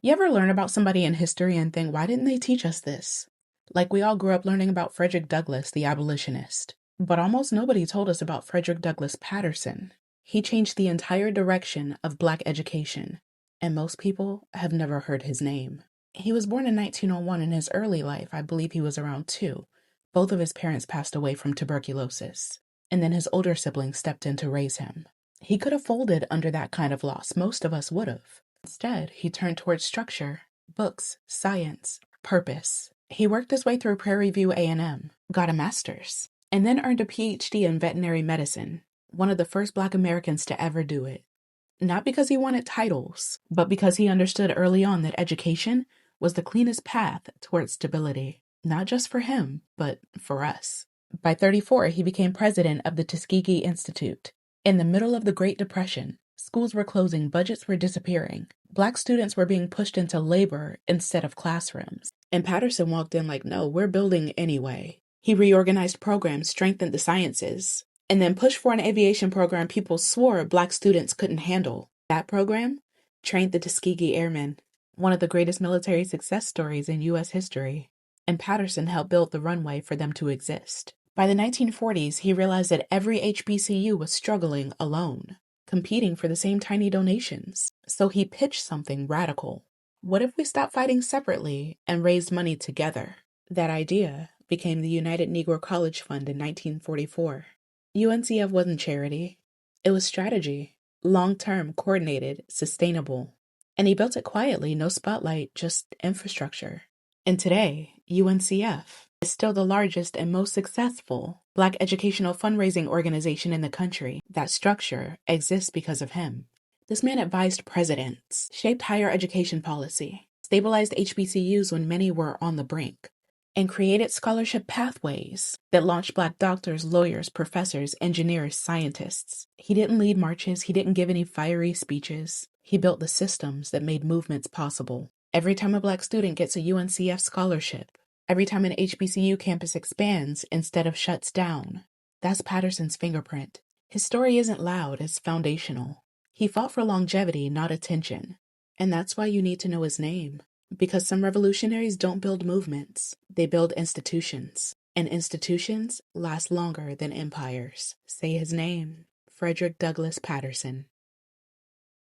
You ever learn about somebody in history and think, why didn't they teach us this? Like we all grew up learning about Frederick Douglass, the abolitionist. But almost nobody told us about Frederick Douglass Patterson. He changed the entire direction of Black education, and most people have never heard his name. He was born in 1901. In his early life, I believe he was around 2. Both of his parents passed away from tuberculosis, and then his older siblings stepped in to raise him. He could have folded under that kind of loss. Most of us would have. Instead, he turned towards structure, books, science, purpose. He worked his way through Prairie View A&M, got a master's, and then earned a PhD in veterinary medicine, one of the first Black Americans to ever do it. Not because he wanted titles, but because he understood early on that education was the cleanest path towards stability, not just for him, but for us. By 34, he became president of the Tuskegee Institute. In the middle of the Great Depression, schools were closing, budgets were disappearing. Black students were being pushed into labor instead of classrooms. And Patterson walked in like, no, we're building anyway. He reorganized programs, strengthened the sciences, and then pushed for an aviation program people swore Black students couldn't handle. That program trained the Tuskegee Airmen, one of the greatest military success stories in U.S. history. And Patterson helped build the runway for them to exist. By the 1940s, he realized that every HBCU was struggling alone, competing for the same tiny donations. So he pitched something radical. What if we stopped fighting separately and raised money together? That idea became the United Negro College Fund in 1944. UNCF wasn't charity. It was strategy. Long-term, coordinated, sustainable. And he built it quietly, no spotlight, just infrastructure. And today, UNCF is still the largest and most successful Black educational fundraising organization in the country. That structure exists because of him. This man advised presidents, shaped higher education policy, stabilized HBCUs when many were on the brink, and created scholarship pathways that launched Black doctors, lawyers, professors, engineers, scientists. He didn't lead marches. He didn't give any fiery speeches. He built the systems that made movements possible. Every time a Black student gets a UNCF scholarship, every time an HBCU campus expands instead of shuts down, that's Patterson's fingerprint. His story isn't loud, it's foundational. He fought for longevity, not attention. And that's why you need to know his name. Because some revolutionaries don't build movements, they build institutions. And institutions last longer than empires. Say his name, Frederick Douglass Patterson.